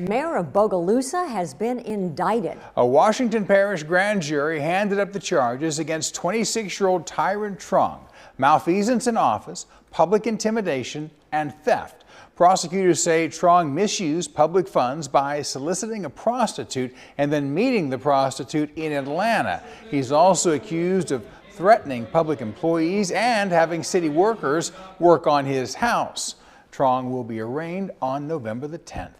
Mayor of Bogalusa has been indicted. A Washington Parish grand jury handed up the charges against 26-year-old Tyron Trong: malfeasance in office, public intimidation, and theft. Prosecutors say Trong misused public funds by soliciting a prostitute and then meeting the prostitute in Atlanta. He's also accused of threatening public employees and having city workers work on his house. Trong will be arraigned on November the 10th.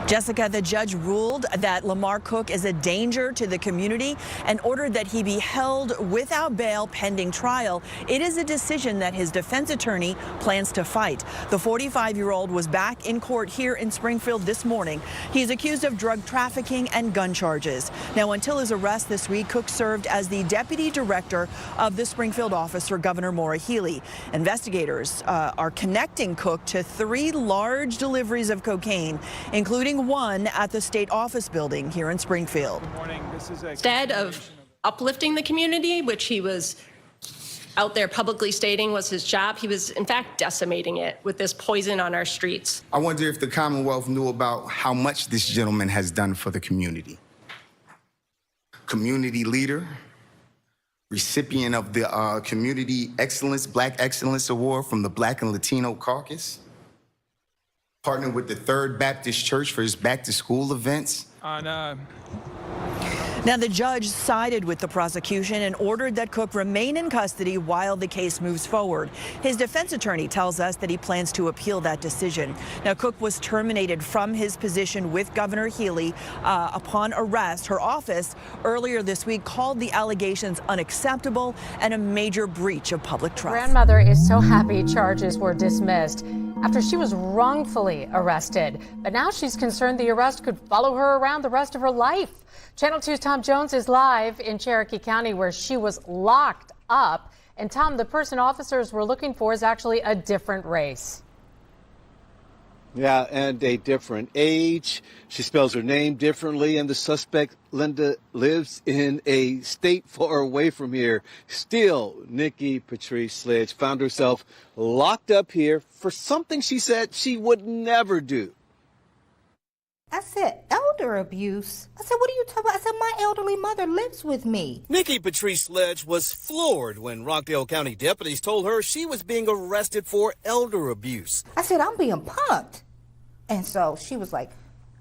Jessica, the judge ruled that Lamar Cook is a danger to the community and ordered that he be held without bail pending trial. It is a decision that his defense attorney plans to fight. The 45-year-old was back in court here in Springfield this morning. He's accused of drug trafficking and gun charges. Now, until his arrest this week, Cook served as the deputy director of the Springfield office for Governor Maura Healey. Investigators are connecting Cook to 3 large deliveries of cocaine, including one at the state office building here in Springfield. Good morning. Instead of uplifting the community, which he was out there publicly stating was his job, he was in fact decimating it with this poison on our streets. I wonder if the Commonwealth knew about how much this gentleman has done for the community. Community leader, recipient of the Community Excellence, Black Excellence Award from the Black and Latino Caucus, partnered with the Third Baptist Church for his back-to-school events. Now, the judge sided with the prosecution and ordered that Cook remain in custody while the case moves forward. His defense attorney tells us that he plans to appeal that decision. Now, Cook was terminated from his position with Governor Healey upon arrest. Her office earlier this week called the allegations unacceptable and a major breach of public trust. Grandmother is so happy charges were dismissed after she was wrongfully arrested. But now she's concerned the arrest could follow her around the rest of her life. Channel 2's Tom Jones is live in Cherokee County, where she was locked up. And Tom, the person officers were looking for is actually a different race. Yeah, and a different age. She spells her name differently, and the suspect, Linda, lives in a state far away from here. Still, Nikki Patrice Sledge found herself locked up here for something she said she would never do. I said, elder abuse? I said, what are you talking about? I said, my elderly mother lives with me. Nikki Patrice Sledge was floored when Rockdale County deputies told her she was being arrested for elder abuse. I said, I'm being punked. And so she was like,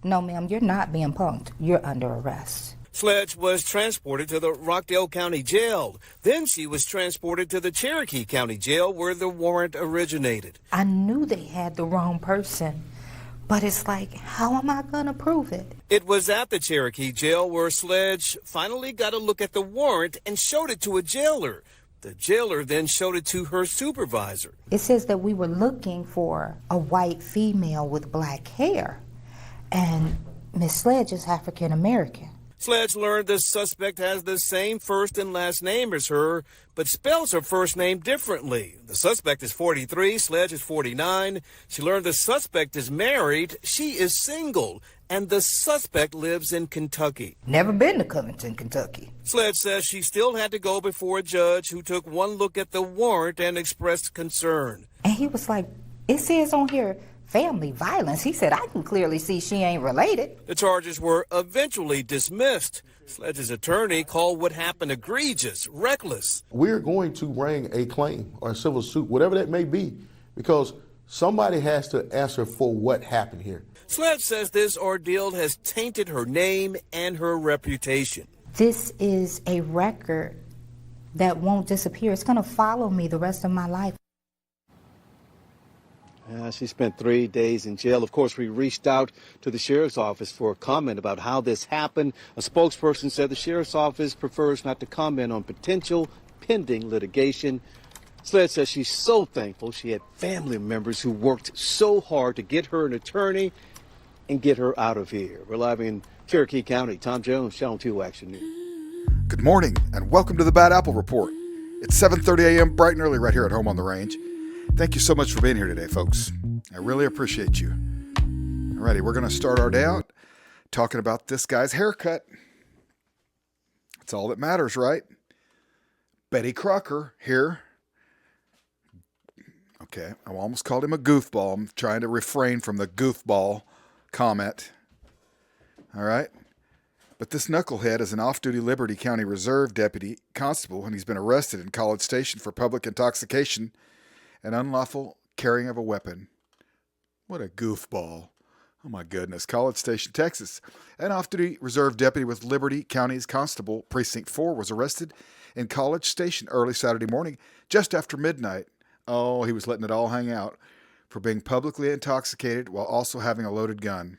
no, ma'am, you're not being punked. You're under arrest. Sledge was transported to the Rockdale County Jail. Then she was transported to the Cherokee County Jail where the warrant originated. I knew they had the wrong person. But it's like, how am I going to prove it? It was at the Cherokee Jail where Sledge finally got a look at the warrant and showed it to a jailer. The jailer then showed it to her supervisor. It says that we were looking for a white female with black hair. And Miss Sledge is African American. Sledge learned the suspect has the same first and last name as her, but spells her first name differently. The suspect is 43, Sledge is 49. She learned the suspect is married, she is single, and the suspect lives in Kentucky. Never been to Covington, Kentucky. Sledge says she still had to go before a judge who took one look at the warrant and expressed concern. And he was like, it says on here, family violence. He said, I can clearly see she ain't related. The charges were eventually dismissed. Sledge's attorney called what happened egregious, reckless. We're going to bring a claim or a civil suit, whatever that may be, because somebody has to answer for what happened here. Sledge says this ordeal has tainted her name and her reputation. This is a record that won't disappear. It's going to follow me the rest of my life. She spent 3 days in jail. Of course, we reached out to the sheriff's office for a comment about how this happened. A spokesperson said the sheriff's office prefers not to comment on potential pending litigation. Sledge says she's so thankful she had family members who worked so hard to get her an attorney and get her out of here. We're live in Cherokee County. Tom Jones, Channel 2 Action News. Good morning and welcome to the Bad Apple Report. It's 7:30 a.m. bright and early right here at home on the range. Thank you so much for being here today, folks. I really appreciate you. Alrighty, we're going to start our day out talking about this guy's haircut. That's all that matters, right? Betty Crocker here. Okay, I almost called him a goofball. I'm trying to refrain from the goofball comment. All right. But this knucklehead is an off-duty Liberty County Reserve deputy constable, and he's been arrested in College Station for public intoxication and unlawful carrying of a weapon. What a goofball. Oh my goodness. College Station, Texas. An off-duty reserve deputy with Liberty County's Constable Precinct 4 was arrested in College Station early Saturday morning, just after midnight. Oh, he was letting it all hang out for being publicly intoxicated while also having a loaded gun.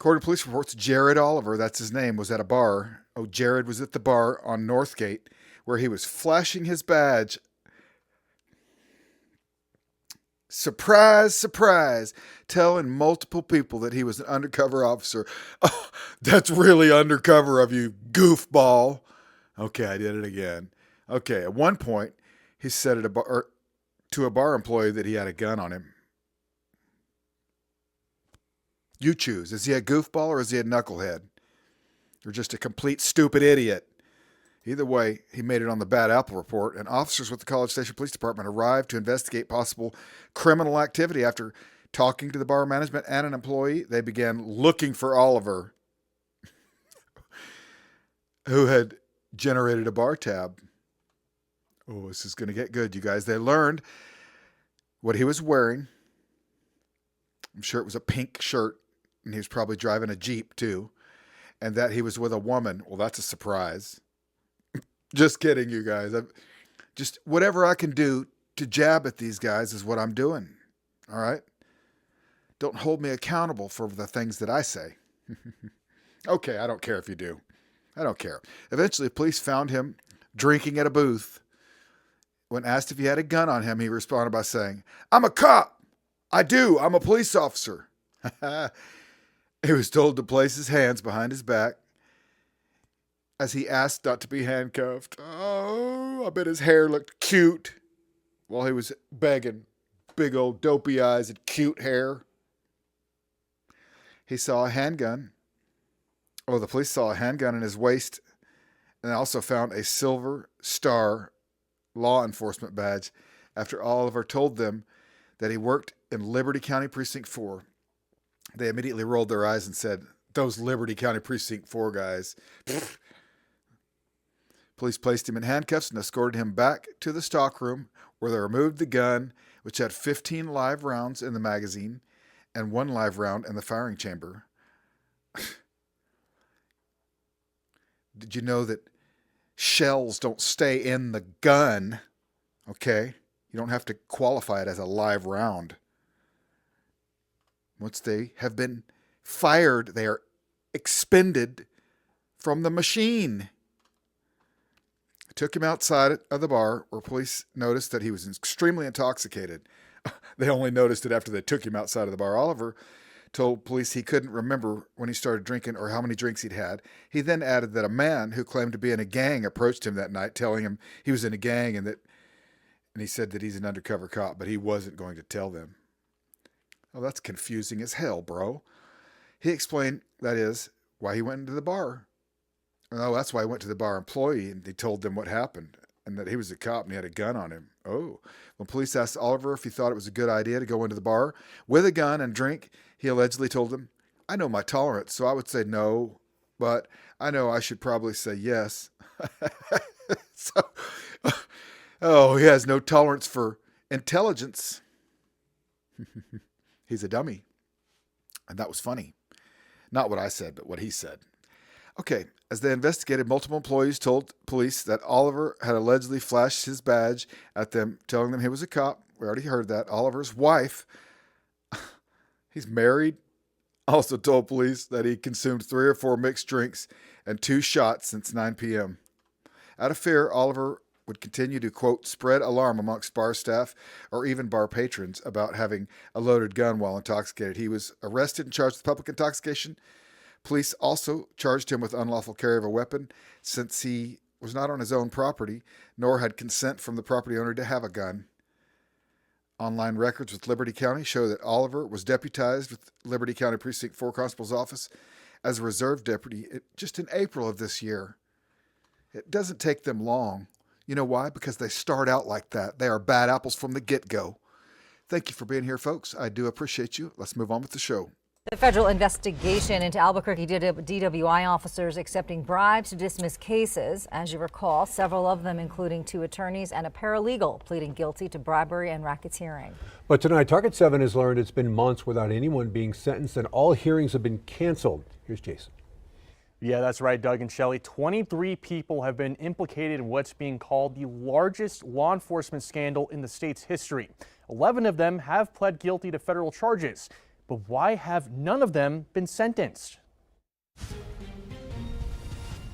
According to police reports, Jared Oliver, that's his name, was at a bar. Oh, Jared was at the bar on Northgate where he was flashing his badge. Surprise, surprise, telling multiple people that he was an undercover officer. Oh, that's really undercover of you, goofball. Okay, I did it again. Okay, at one point, he said to a bar employee that he had a gun on him. You choose. Is he a goofball or is he a knucklehead? Or just a complete stupid idiot? Either way, he made it on the Bad Apple report, and officers with the College Station Police Department arrived to investigate possible criminal activity. After talking to the bar management and an employee, they began looking for Oliver, who had generated a bar tab. Oh, this is going to get good, you guys. They learned what he was wearing. I'm sure it was a pink shirt, and he was probably driving a Jeep too, and that he was with a woman. Well, that's a surprise. Just kidding, you guys. Just whatever I can do to jab at these guys is what I'm doing. All right? Don't hold me accountable for the things that I say. Okay, I don't care if you do. I don't care. Eventually, police found him drinking at a booth. When asked if he had a gun on him, he responded by saying, "I'm a cop. I do. I'm a police officer." He was told to place his hands behind his back as he asked not to be handcuffed. Oh, I bet his hair looked cute while he was begging. Big old dopey eyes and cute hair. He saw a handgun. Oh, the police saw a handgun in his waist and also found a Silver Star law enforcement badge after Oliver told them that he worked in Liberty County Precinct 4. They immediately rolled their eyes and said, "Those Liberty County Precinct 4 guys." Police placed him in handcuffs and escorted him back to the stockroom where they removed the gun, which had 15 live rounds in the magazine and 1 live round in the firing chamber. Did you know that shells don't stay in the gun? Okay? You don't have to qualify it as a live round. Once they have been fired, they are expended from the machine. Took him outside of the bar where police noticed that he was extremely intoxicated. They only noticed it after they took him outside of the bar. Oliver told police he couldn't remember when he started drinking or how many drinks he'd had. He then added that a man who claimed to be in a gang approached him that night, telling him he was in a gang and he said that he's an undercover cop, but he wasn't going to tell them. Oh, that's confusing as hell, bro. He explained, that is, why he went into the bar. Oh, that's why he went to the bar employee and he told them what happened and that he was a cop and he had a gun on him. Oh, when police asked Oliver if he thought it was a good idea to go into the bar with a gun and drink, he allegedly told them, "I know my tolerance, so I would say no, but I know I should probably say yes." He has no tolerance for intelligence. He's a dummy. And that was funny. Not what I said, but what he said. Okay, as they investigated, multiple employees told police that Oliver had allegedly flashed his badge at them, telling them he was a cop. We already heard that. Oliver's wife, he's married, also told police that he consumed 3 or 4 mixed drinks and 2 shots since 9 p.m. Out of fear, Oliver would continue to, quote, spread alarm amongst bar staff or even bar patrons about having a loaded gun while intoxicated. He was arrested and charged with public intoxication. Police also charged him with unlawful carry of a weapon since he was not on his own property, nor had consent from the property owner to have a gun. Online records with Liberty County show that Oliver was deputized with Liberty County Precinct 4 Constable's Office as a reserve deputy just in April of this year. It doesn't take them long. You know why? Because they start out like that. They are bad apples from the get-go. Thank you for being here, folks. I do appreciate you. Let's move on with the show. The federal investigation into Albuquerque DWI officers accepting bribes to dismiss cases. As you recall, several of them, including 2 attorneys and a paralegal, pleading guilty to bribery and racketeering. But tonight, Target 7 has learned it's been months without anyone being sentenced and all hearings have been canceled. Here's Jason. Yeah, that's right, Doug and Shelley. 23 people have been implicated in what's being called the largest law enforcement scandal in the state's history. 11 of them have pled guilty to federal charges. But why have none of them been sentenced?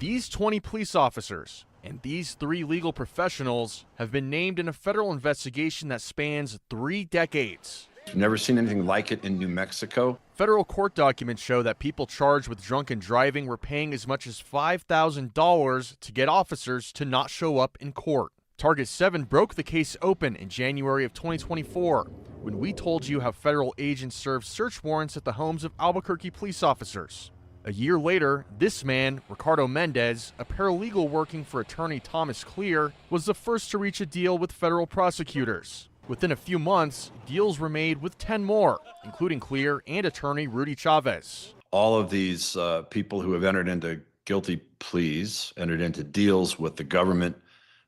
These 20 police officers and these 3 legal professionals have been named in a federal investigation that spans 3 decades. I've never seen anything like it in New Mexico. Federal court documents show that people charged with drunken driving were paying as much as $5,000 to get officers to not show up in court. Target 7 broke the case open in January of 2024 when we told you how federal agents served search warrants at the homes of Albuquerque police officers. A year later, this man, Ricardo Mendez, a paralegal working for attorney Thomas Clear, was the first to reach a deal with federal prosecutors. Within a few months, deals were made with 10 more, including Clear and attorney Rudy Chavez. All of these people who have entered into guilty pleas, entered into deals with the government,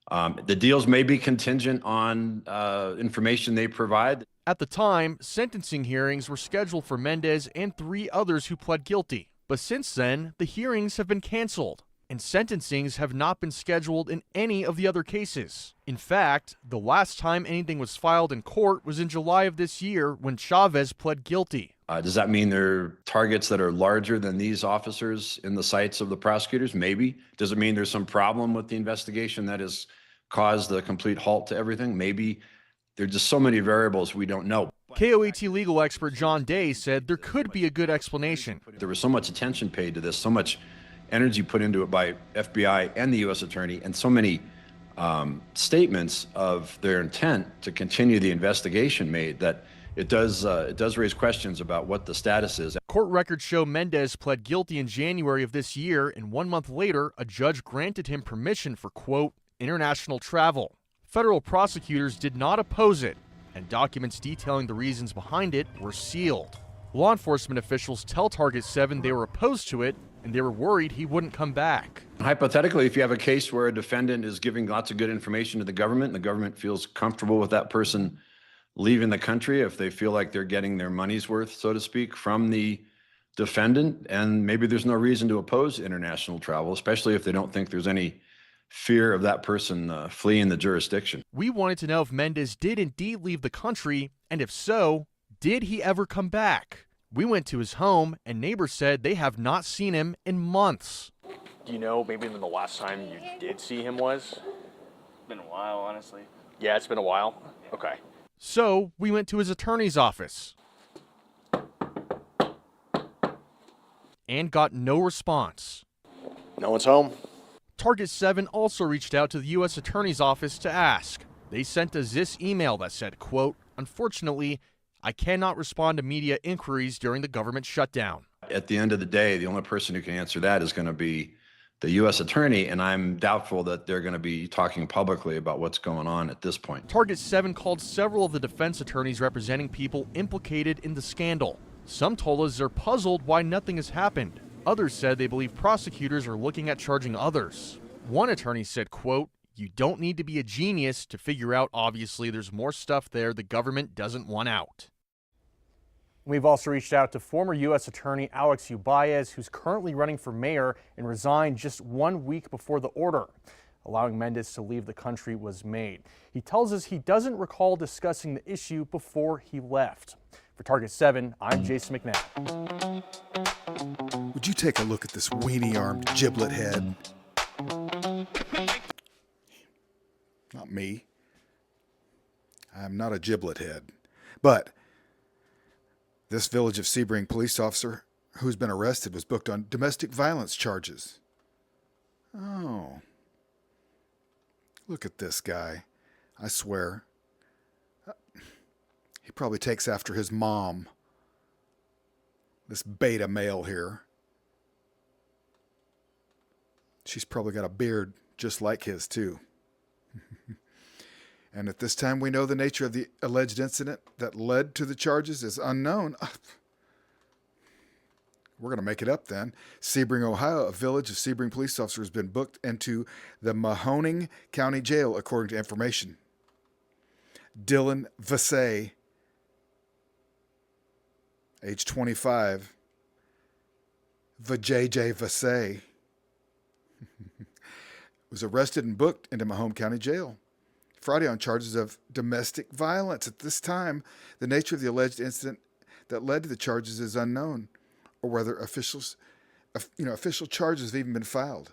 the deals may be contingent on information they provide. At the time, sentencing hearings were scheduled for Mendez and 3 others who pled guilty. But since then, the hearings have been canceled, and sentencings have not been scheduled in any of the other cases. In fact, the last time anything was filed in court was in July of this year when Chavez pled guilty. Does that mean there are targets that are larger than these officers in the sights of the prosecutors? Maybe. Does it mean there's some problem with the investigation that has caused a complete halt to everything? Maybe. There are just so many variables we don't know. KOAT legal expert John Day said there could be a good explanation. There was so much attention paid to this, so much energy put into it by FBI and the U.S. Attorney, and so many statements of their intent to continue the investigation made that it does raise questions about what the status is. Court records show Mendez pled guilty in January of this year, and 1 month later, a judge granted him permission for, quote, international travel. Federal prosecutors did not oppose it, and documents detailing the reasons behind it were sealed. Law enforcement officials tell Target 7 they were opposed to it, and they were worried he wouldn't come back. Hypothetically, if you have a case where a defendant is giving lots of good information to the government, and the government feels comfortable with that person leaving the country, if they feel like they're getting their money's worth, so to speak, from the defendant, and maybe there's no reason to oppose international travel, especially if they don't think there's any fear of that person fleeing the jurisdiction. We wanted to know if Mendez did indeed leave the country, and if so, did he ever come back? We went to his home, and neighbors said they have not seen him in months. Do you know maybe when the last time you did see him was? Been a while, honestly. Yeah, it's been a while. Okay. So we went to his attorney's office and got no response. No one's home. Target 7 also reached out to the U.S. Attorney's Office to ask. They sent a Zis email that said, quote, unfortunately, I cannot respond to media inquiries during the government shutdown. At the end of the day, the only person who can answer that is going to be the U.S. Attorney, and I'm doubtful that they're going to be talking publicly about what's going on at this point. Target 7 called several of the defense attorneys representing people implicated in the scandal. Some told us they're puzzled why nothing has happened. Others said they believe prosecutors are looking at charging others. One attorney said, quote, you don't need to be a genius to figure out obviously there's more stuff there the government doesn't want out. We've also reached out to former U.S. Attorney Alex Ubaez, who's currently running for mayor and resigned just 1 week before the order allowing Mendez to leave the country was made. He tells us he doesn't recall discussing the issue before he left. For Target 7, I'm Jason McNabb. Would you take a look at this weenie-armed giblet head? Not me. I'm not a giblet head. But this Village of Sebring police officer who's been arrested was booked on domestic violence charges. Oh. Look at this guy. I swear. He probably takes after his mom. This beta male here. She's probably got a beard just like his, too. And at this time, we know the nature of the alleged incident that led to the charges is unknown. We're going to make it up then. Sebring, Ohio, a village of Sebring police officers has been booked into the Mahoning County Jail, according to information. Dylan Vassay, age 25, Vajay Vassay, was arrested and booked into Mahone County Jail Friday on charges of domestic violence. At this time, the nature of the alleged incident that led to the charges is unknown, or whether official charges have even been filed.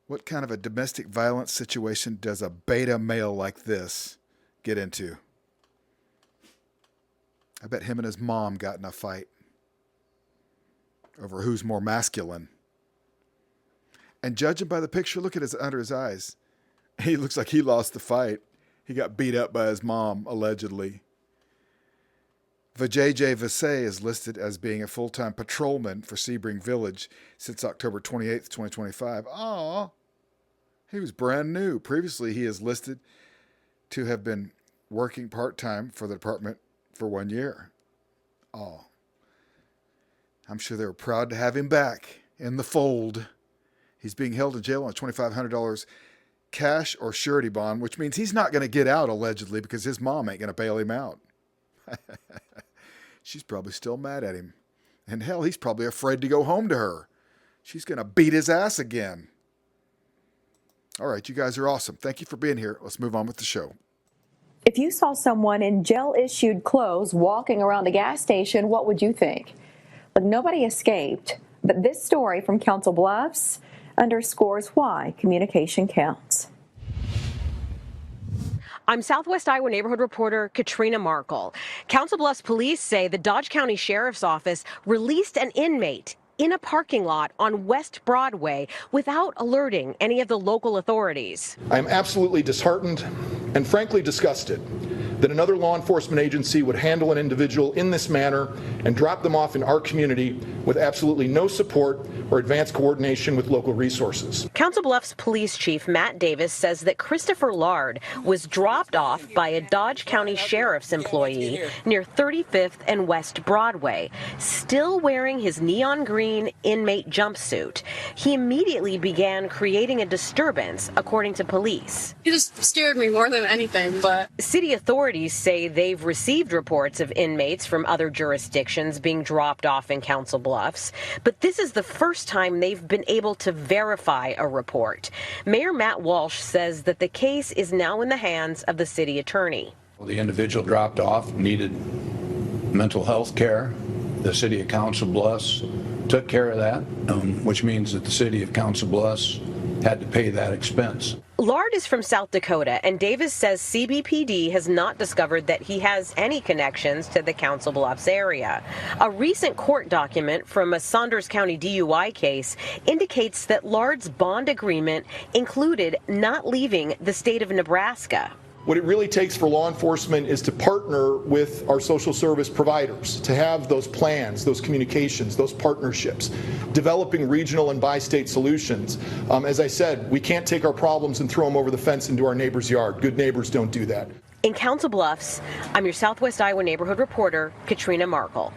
What kind of a domestic violence situation does a beta male like this get into? I bet him and his mom got in a fight over who's more masculine. And judging by the picture, look at under his eyes. He looks like he lost the fight. He got beat up by his mom, allegedly. Vijay Vassay is listed as being a full-time patrolman for Sebring Village since October 28th, 2025. Aw, he was brand new. Previously, he is listed to have been working part-time for the department for 1 year. Oh, I'm sure they were proud to have him back in the fold. He's being held in jail on a $2,500 cash or surety bond, which means he's not going to get out, allegedly, because his mom ain't going to bail him out. She's probably still mad at him. And hell, he's probably afraid to go home to her. She's going to beat his ass again. All right, you guys are awesome. Thank you for being here. Let's move on with the show. If you saw someone in jail-issued clothes walking around a gas station, what would you think? Look, nobody escaped, but this story from Council Bluffs underscores why communication counts. I'm Southwest Iowa neighborhood reporter Katrina Markle. Council Bluffs police say the Dodge County Sheriff's Office released an inmate in a parking lot on West Broadway without alerting any of the local authorities. I am absolutely disheartened and frankly disgusted that another law enforcement agency would handle an individual in this manner and drop them off in our community with absolutely no support or advanced coordination with local resources. Council Bluffs Police Chief Matt Davis says that Christopher Lard was dropped off by a Dodge County Sheriff's employee near 35th and West Broadway, still wearing his neon green inmate jumpsuit. He immediately began creating a disturbance, according to police. He just scared me more than anything, but... City authorities say they've received reports of inmates from other jurisdictions being dropped off in Council Bluffs, but this is the first time they've been able to verify a report. Mayor Matt Walsh says that the case is now in the hands of the city attorney. The individual dropped off needed mental health care. The city of Council Bluffs took care of that, which means that the city of Council Bluffs had to pay that expense. Lard is from South Dakota, and Davis says CBPD has not discovered that he has any connections to the Council Bluffs area. A recent court document from a Saunders County DUI case indicates that Lard's bond agreement included not leaving the state of Nebraska. What it really takes for law enforcement is to partner with our social service providers, to have those plans, those communications, those partnerships, developing regional and bi-state solutions. As I said, we can't take our problems and throw them over the fence into our neighbor's yard. Good neighbors don't do that. In Council Bluffs, I'm your Southwest Iowa neighborhood reporter, Katrina Markle.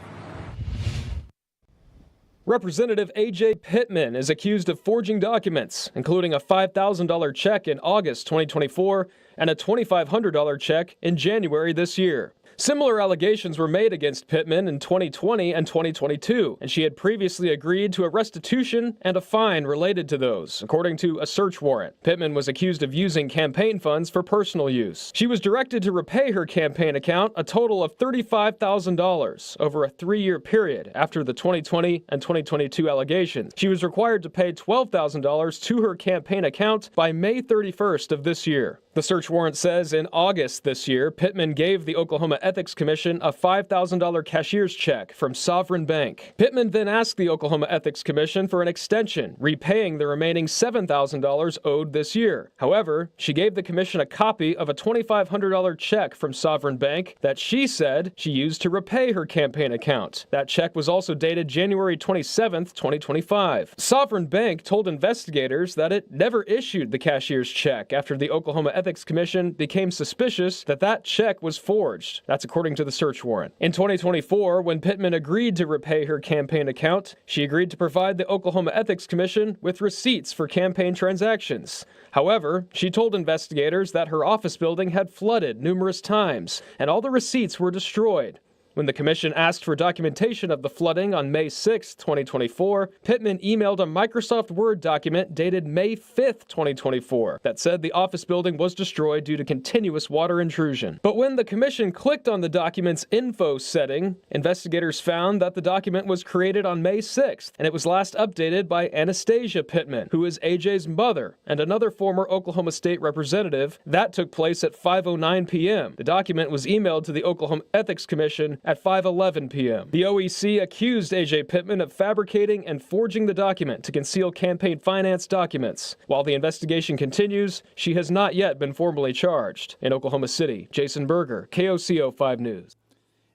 Representative A.J. Pittman is accused of forging documents, including a $5,000 check in August 2024 and a $2,500 check in January this year. Similar allegations were made against Pittman in 2020 and 2022, and she had previously agreed to a restitution and a fine related to those, according to a search warrant. Pittman was accused of using campaign funds for personal use. She was directed to repay her campaign account a total of $35,000 over a 3-year period after the 2020 and 2022 allegations. She was required to pay $12,000 to her campaign account by May 31st of this year. The search warrant says in August this year, Pittman gave the Oklahoma Ethics Commission a $5,000 cashier's check from Sovereign Bank. Pittman then asked the Oklahoma Ethics Commission for an extension, repaying the remaining $7,000 owed this year. However, she gave the commission a copy of a $2,500 check from Sovereign Bank that she said she used to repay her campaign account. That check was also dated January 27th, 2025. Sovereign Bank told investigators that it never issued the cashier's check after the Oklahoma Ethics Ethics Commission became suspicious that that check was forged. That's according to the search warrant. In 2024, when Pittman agreed to repay her campaign account, she agreed to provide the Oklahoma Ethics Commission with receipts for campaign transactions. However, she told investigators that her office building had flooded numerous times, and all the receipts were destroyed. When the commission asked for documentation of the flooding on May 6, 2024, Pittman emailed a Microsoft Word document dated May 5, 2024, that said the office building was destroyed due to continuous water intrusion. But when the commission clicked on the document's info setting, investigators found that the document was created on May 6th, and it was last updated by Anastasia Pittman, who is AJ's mother and another former Oklahoma State representative. That took place at 5:09 p.m. The document was emailed to the Oklahoma Ethics Commission at 5:11 p.m. The OEC accused AJ Pittman of fabricating and forging the document to conceal campaign finance documents. While the investigation continues, she has not yet been formally charged. In Oklahoma City, Jason Berger, KOCO 5 News.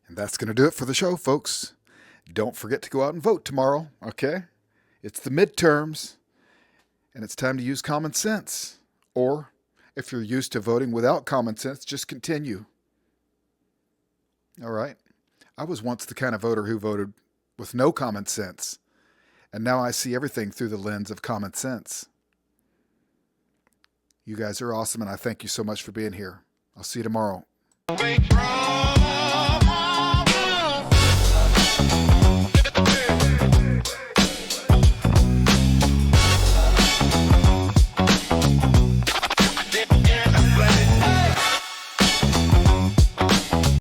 And that's going to do it for the show, folks. Don't forget to go out and vote tomorrow, okay? It's the midterms, and it's time to use common sense. Or, if you're used to voting without common sense, just continue. All right? I was once the kind of voter who voted with no common sense, and now I see everything through the lens of common sense. You guys are awesome, and I thank you so much for being here. I'll see you tomorrow.